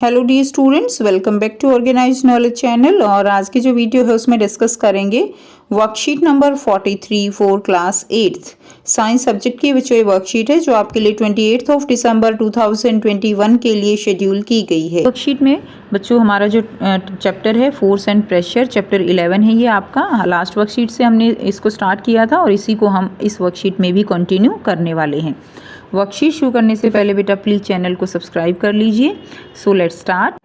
Hello dear students, welcome back to organised knowledge channel. और आज की जो वीडियो है उसमें डिस्कस करेंगे worksheet number 43 for class 8th science subject की विच वर्कशीट है जो आपके लिए 28 दिसंबर 2021 के लिए शेड्यूल की गई है। वर्कशीट में बच्चों हमारा जो चैप्टर है फोर्स एंड प्रेशर, चैप्टर 11 है। ये आपका लास्ट वर्कशीट से हमने इसको स्टार्ट किया था और इसी को हम इस वर्कशीट में भी कंटिन्यू करने वाले हैं। वर्कशीट शुरू करने से पहले बेटा प्लीज़ चैनल को सब्सक्राइब कर लीजिए। So let's start.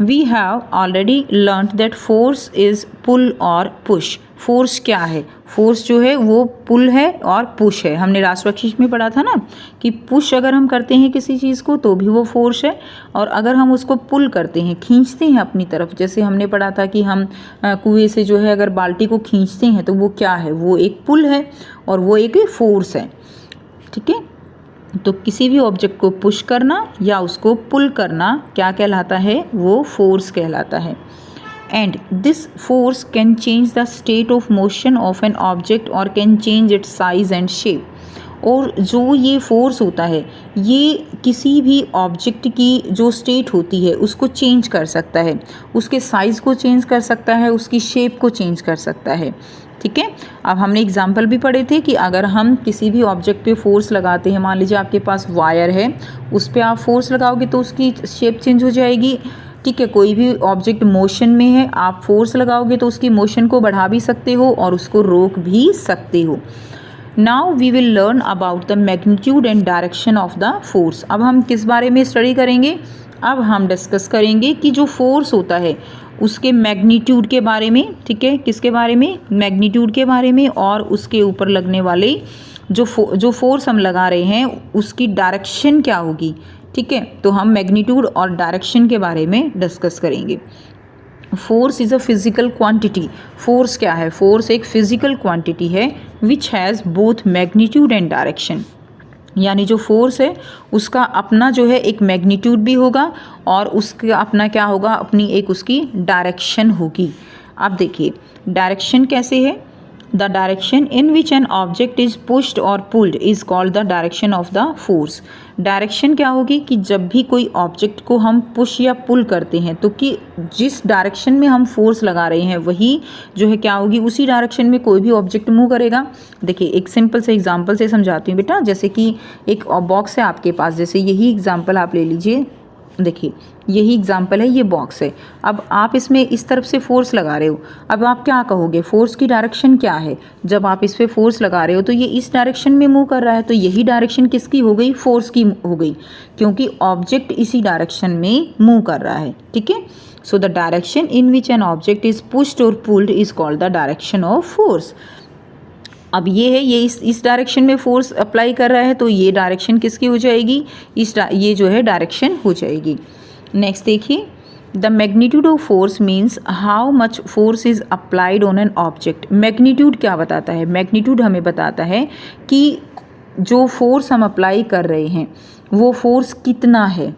We have already learned that force is pull और पुश। फोर्स क्या है? फोर्स जो है वो पुल है और पुश है। हमने लास्ट वर्कशीट में पढ़ा था ना कि पुश अगर हम करते हैं किसी चीज़ को तो भी वो फोर्स है, और अगर हम उसको पुल करते हैं, खींचते हैं अपनी तरफ, जैसे हमने पढ़ा था कि हम कुएं से जो है अगर बाल्टी को खींचते हैं तो वो क्या है? वो एक पुल है और वो एक फोर्स है। ठीक है, तो किसी भी ऑब्जेक्ट को पुश करना या उसको पुल करना क्या कहलाता है? वो फोर्स कहलाता है। And this force can change the state of motion of an object और can change its size and shape. और जो ये फोर्स होता है ये किसी भी ऑब्जेक्ट की जो स्टेट होती है उसको चेंज कर सकता है, उसके साइज़ को चेंज कर सकता है, उसकी शेप को चेंज कर सकता है। ठीक है, अब हमने एग्जाम्पल भी पढ़े थे कि अगर हम किसी भी ऑब्जेक्ट पे फोर्स लगाते हैं, मान लीजिए आपके पास वायर है, उस पर आप फोर्स लगाओगे तो उसकी शेप चेंज हो जाएगी। ठीक है, कोई भी ऑब्जेक्ट मोशन में है, आप फोर्स लगाओगे तो उसकी मोशन को बढ़ा भी सकते हो और उसको रोक भी सकते हो। Now we will learn about the magnitude and direction of the force. अब हम किस बारे में स्टडी करेंगे? अब हम डिस्कस करेंगे कि जो फोर्स होता है उसके मैग्नीट्यूड के बारे में। ठीक है, किसके बारे में? मैग्नीट्यूड के बारे में, और उसके ऊपर लगने वाले जो फोर्स हम लगा रहे हैं उसकी डायरेक्शन क्या होगी। ठीक है, तो हम मैग्नीट्यूड और डायरेक्शन के बारे में डिस्कस करेंगे। Force is a physical quantity. Force क्या है? फोर्स एक फिजिकल क्वांटिटी है which has both magnitude and direction. यानी जो फोर्स है उसका अपना जो है एक मैग्नीट्यूड भी होगा और उसका अपना क्या होगा? अपनी एक उसकी डायरेक्शन होगी। अब देखिए डायरेक्शन कैसे है? The direction in which an object is pushed और pulled is called the direction of the force. Direction क्या होगी कि जब भी कोई ऑब्जेक्ट को हम पुश या पुल करते हैं तो कि जिस डायरेक्शन में हम फोर्स लगा रहे हैं वही जो है क्या होगी? उसी डायरेक्शन में कोई भी ऑब्जेक्ट मूव करेगा। देखिए एक सिंपल से एग्जांपल से समझाती हूँ बेटा। जैसे कि एक बॉक्स है आपके पास, जैसे यही एग्जांपल आप ले लीजिए। देखिए यही एग्जाम्पल है, ये बॉक्स है। अब आप इसमें इस तरफ से फोर्स लगा रहे हो। अब आप क्या कहोगे? फोर्स की डायरेक्शन क्या है? जब आप इस पे फोर्स लगा रहे हो तो ये इस डायरेक्शन में मूव कर रहा है, तो यही डायरेक्शन किसकी हो गई? फोर्स की हो गई, क्योंकि ऑब्जेक्ट इसी डायरेक्शन में मूव कर रहा है। ठीक है, so the direction in which an object is pushed और pulled is called the direction of force. अब ये है, ये इस डायरेक्शन में फोर्स अप्लाई कर रहा है तो ये डायरेक्शन किसकी हो जाएगी? ये जो है डायरेक्शन हो जाएगी। नेक्स्ट देखिए, the magnitude of force means how much force is applied on an object. Magnitude क्या बताता है? मैग्नीट्यूड हमें बताता है कि जो फोर्स हम अप्लाई कर रहे हैं वो फोर्स कितना है।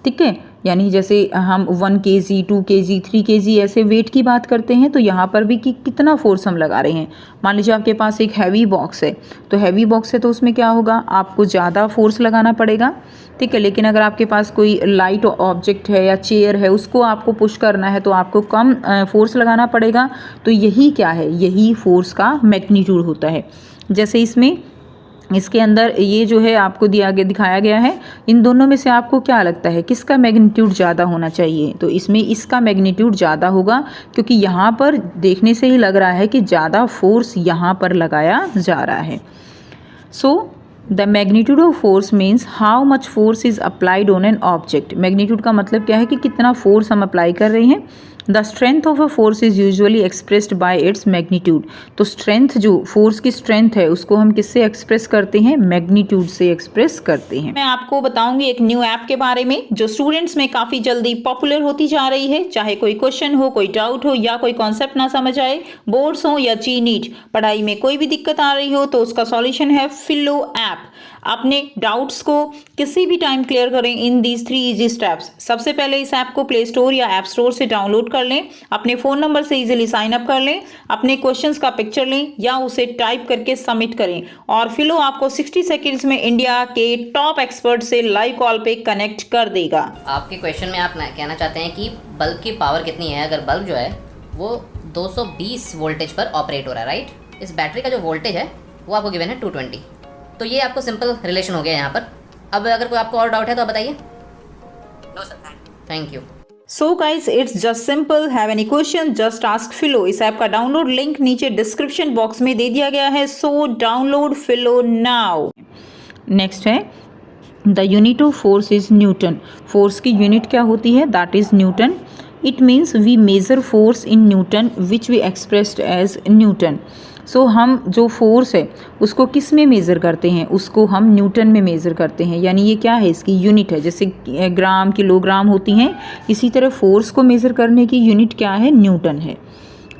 ठीक है, यानी जैसे हम 1 kg 2 kg 3 kg ऐसे वेट की बात करते हैं तो यहाँ पर भी कि कितना फोर्स हम लगा रहे हैं। मान लीजिए आपके पास एक हैवी बॉक्स है, तो हैवी बॉक्स है तो उसमें क्या होगा? आपको ज़्यादा फोर्स लगाना पड़ेगा। ठीक है, लेकिन अगर आपके पास कोई लाइट ऑब्जेक्ट है या चेयर है उसको आपको पुश करना है तो आपको कम फोर्स लगाना पड़ेगा। तो यही क्या है? यही फोर्स का मैग्नीट्यूड होता है। जैसे इसके अंदर ये जो है आपको दिखाया गया है, इन दोनों में से आपको क्या लगता है किसका मैग्नीट्यूड ज़्यादा होना चाहिए? तो इसमें इसका मैग्नीट्यूड ज़्यादा होगा, क्योंकि यहाँ पर देखने से ही लग रहा है कि ज़्यादा फोर्स यहाँ पर लगाया जा रहा है। So the magnitude of force means how much force is applied on an object. Magnitude का मतलब क्या है कि कितना फोर्स हम अप्लाई कर रहे हैं। The strength of a force is usually expressed by its magnitude. तो स्ट्रेंथ, जो फोर्स की स्ट्रेंथ है उसको हम किससे एक्सप्रेस करते हैं? मैग्नीट्यूड से एक्सप्रेस करते हैं। मैं आपको बताऊंगी एक न्यू ऐप के बारे में जो स्टूडेंट्स में काफी जल्दी पॉपुलर होती जा रही है। चाहे कोई क्वेश्चन हो, कोई डाउट हो या कोई कॉन्सेप्ट ना समझ आए, बोर्ड्स हो या जी नीट, पढ़ाई में कोई भी दिक्कत आ रही हो तो उसका सॉल्यूशन है फिलो ऐप। अपने डाउट्स को किसी भी टाइम क्लियर करें इन दीज 3 इजी स्टेप्स। सबसे पहले इस ऐप को प्ले स्टोर या ऐप स्टोर से डाउनलोड कर लें, अपने फ़ोन नंबर से इजीली साइन अप कर लें, अपने क्वेश्चंस का पिक्चर लें या उसे टाइप करके सबमिट करें और फिलो आपको 60 सेकेंड्स में इंडिया के टॉप एक्सपर्ट से लाइव कॉल पे कनेक्ट कर देगा। आपके क्वेश्चन में आप कहना चाहते हैं कि बल्ब की पावर कितनी है। अगर बल्ब जो है वो 220 वोल्टेज पर ऑपरेट हो रहा है, राइट। इस बैटरी का जो वोल्टेज है वो आपको गिवन है 220। तो ये आपको सिंपल रिलेशन हो गया यहाँ पर। अब अगर कोई आपको और डाउट है तो आप बताइए। No sir, thank you. So guys, it's just simple. Have any question just ask Filo. इस ऐप का डाउनलोड लिंक नीचे डिस्क्रिप्शन बॉक्स में दे दिया गया है, so download Filo now. Next है the unit of force is newton. Force की यूनिट क्या होती है? That is newton. It means we measure force in newton which we expressed as newton. So हम जो फोर्स है उसको किस में मेज़र करते हैं? उसको हम न्यूटन में मेज़र करते हैं, यानी ये क्या है? इसकी यूनिट है। जैसे ग्राम, किलोग्राम होती हैं, इसी तरह फोर्स को मेज़र करने की यूनिट क्या है? न्यूटन है।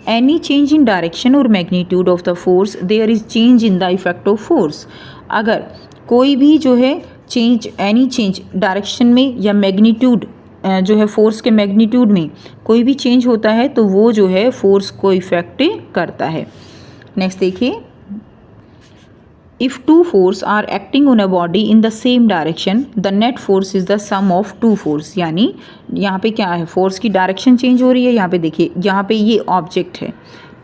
एनी चेंज इन डायरेक्शन और magnitude of the force, there is change in the effect of force. अगर कोई भी जो है चेंज, एनी चेंज डायरेक्शन में या मैग्नीट्यूड जो है फोर्स के मैग्नीट्यूड में कोई भी चेंज होता है तो वो जो है फोर्स को इफेक्ट करता है। नेक्स्ट देखिए, if two force are acting on a body in the same direction the net force is the sum of two force. यानी यहाँ पे क्या है? फोर्स की डायरेक्शन चेंज हो रही है। यहाँ पे देखिए, यहाँ पे ये ऑब्जेक्ट है,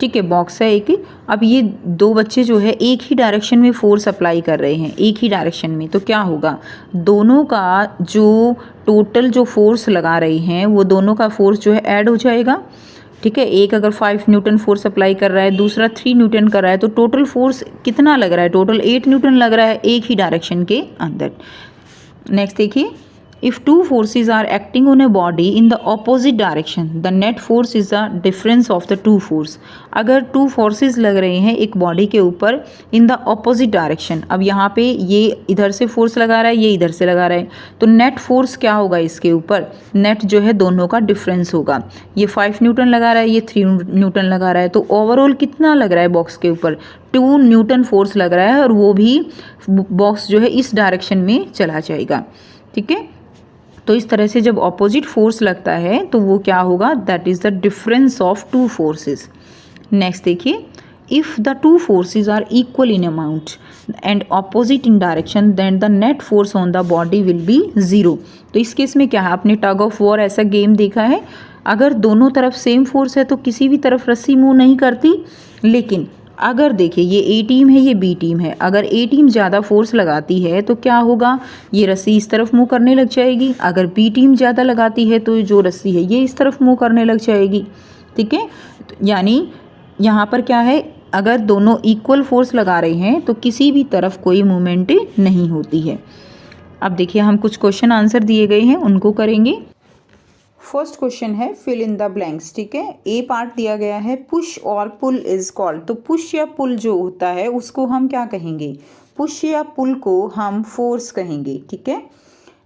ठीक है, बॉक्स है एक। अब ये दो बच्चे जो है एक ही डायरेक्शन में फोर्स अप्लाई कर रहे हैं, एक ही डायरेक्शन में, तो क्या होगा? दोनों का जो टोटल जो फोर्स लगा रहे हैं वो दोनों का फोर्स जो है ऐड हो जाएगा, ठीक है। एक अगर 5 न्यूटन फोर्स अप्लाई कर रहा है, दूसरा 3 न्यूटन कर रहा है, तो टोटल फोर्स कितना लग रहा है? टोटल 8 न्यूटन लग रहा है एक ही डायरेक्शन के अंदर। नेक्स्ट देखिए, if two forces are acting on a body in the opposite direction the net force is the difference of the two force. अगर टू फोर्सेज लग रहे हैं एक बॉडी के ऊपर इन द ऑपोजिट डायरेक्शन, अब यहाँ पे ये इधर से फोर्स लगा रहा है, ये इधर से लगा रहा है, तो नेट फोर्स क्या होगा इसके ऊपर? नेट जो है दोनों का डिफरेंस होगा। ये 5 न्यूटन लगा रहा है, ये 3 न्यूटन लगा रहा है, तो ओवरऑल कितना लग रहा है बॉक्स के ऊपर? 2 न्यूटन फोर्स लग रहा है और वो भी बॉक्स जो है इस डायरेक्शन में चला जाएगा, ठीक है। तो इस तरह से जब ऑपोजिट फोर्स लगता है तो वो क्या होगा? That is the difference of two forces. Next देखिए, if the two forces are equal in amount and opposite in direction then the net force on the body will be 0। तो इस case में क्या है? आपने टग ऑफ वॉर ऐसा game देखा है। अगर दोनों तरफ सेम फोर्स है तो किसी भी तरफ रस्सी मूव नहीं करती, लेकिन अगर देखिए ये ए टीम है, ये बी टीम है, अगर ए टीम ज़्यादा फोर्स लगाती है तो क्या होगा? ये रस्सी इस तरफ मूव करने लग जाएगी। अगर बी टीम ज़्यादा लगाती है तो जो रस्सी है ये इस तरफ मूव करने लग जाएगी, ठीक है। यानी यहाँ पर क्या है? अगर दोनों इक्वल फोर्स लगा रहे हैं तो किसी भी तरफ कोई मूवमेंट नहीं होती है। अब देखिए, हम कुछ क्वेश्चन आंसर दिए गए हैं उनको करेंगे। फर्स्ट क्वेश्चन है फिल इन द ब्लैंक्स, ठीक है। ए पार्ट दिया गया है पुश और पुल इज कॉल्ड। तो पुश या पुल जो होता है उसको हम क्या कहेंगे? पुश या पुल को हम फोर्स कहेंगे, ठीक है।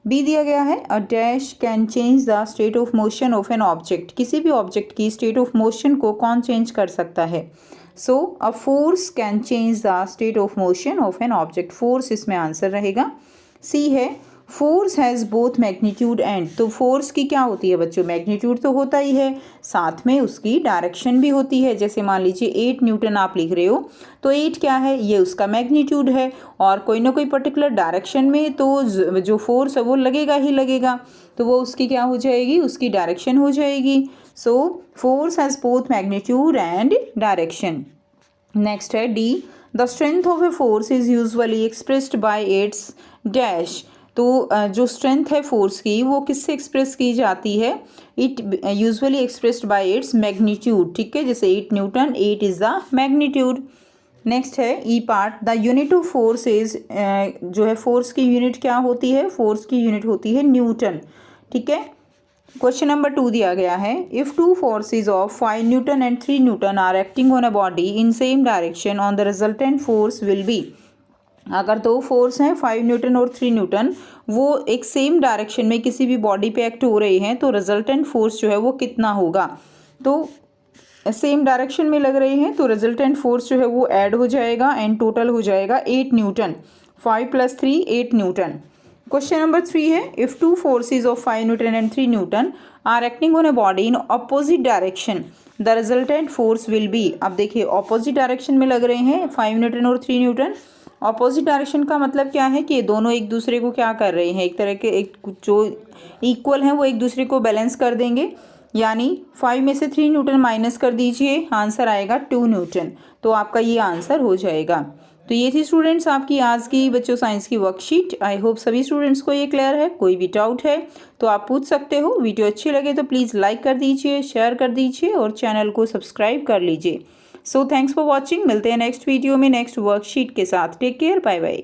बी दिया गया है a dash can change the state of motion of an object. किसी भी ऑब्जेक्ट की स्टेट ऑफ मोशन को कौन चेंज कर सकता है? So a force can change the state of motion of an object. Force इसमें आंसर रहेगा। सी है force has both magnitude and. तो फोर्स की क्या होती है बच्चों? मैग्नीट्यूड तो होता ही है, साथ में उसकी डायरेक्शन भी होती है। जैसे मान लीजिए 8 न्यूटन आप लिख रहे हो तो 8 क्या है? ये उसका मैग्नीट्यूड है और कोई ना कोई पर्टिकुलर डायरेक्शन में तो जो फोर्स है वो लगेगा ही लगेगा, तो वो उसकी क्या हो जाएगी? उसकी डायरेक्शन हो जाएगी। So force has both magnitude and direction. Next है D, the strength of a force is usually expressed by its dash. तो जो स्ट्रेंथ है फोर्स की वो किससे एक्सप्रेस की जाती है? It usually expressed by its magnitude, ठीक है। जैसे 8 newton, 8 is the magnitude. Next है E part, the unit of force is, जो है फोर्स की यूनिट क्या होती है? फोर्स की यूनिट होती है न्यूटन, ठीक है। क्वेश्चन नंबर 2 दिया गया है if two forces of 5 newton and 3 newton are acting on a body in same direction on the resultant force will be. अगर दो फोर्स हैं 5 न्यूटन और 3 न्यूटन, वो एक सेम डायरेक्शन में किसी भी बॉडी पे एक्ट हो रहे हैं तो रिजल्टेंट फोर्स जो है वो कितना होगा? तो सेम डायरेक्शन में लग रहे हैं तो रिजल्टेंट फोर्स जो है वो ऐड हो जाएगा एंड टोटल हो जाएगा 8 न्यूटन। 5 + 3 8 न्यूटन। Question number 3 है, if two forces of 5 Newton and 3 Newton are acting on a body in opposite direction, the resultant force will be। अब देखिए opposite direction में लग रहे हैं 5 न्यूटन और 3 न्यूटन। ऑपोजिट डायरेक्शन का मतलब क्या है कि ये दोनों एक दूसरे को क्या कर रहे हैं, एक तरह के एक जो इक्वल हैं वो एक दूसरे को बैलेंस कर देंगे। यानी 5 में से 3 न्यूटन माइनस कर दीजिए, आंसर आएगा 2 न्यूटन। तो आपका ये आंसर हो जाएगा। तो ये थी स्टूडेंट्स आपकी आज की बच्चों साइंस की वर्कशीट। आई होप सभी स्टूडेंट्स को ये क्लियर है। कोई भी डाउट है तो आप पूछ सकते हो। वीडियो अच्छी लगे तो प्लीज़ लाइक कर दीजिए, शेयर कर दीजिए और चैनल को सब्सक्राइब कर लीजिए। So thanks for watching. मिलते हैं नेक्स्ट वीडियो में नेक्स्ट वर्कशीट के साथ। Take care, bye bye.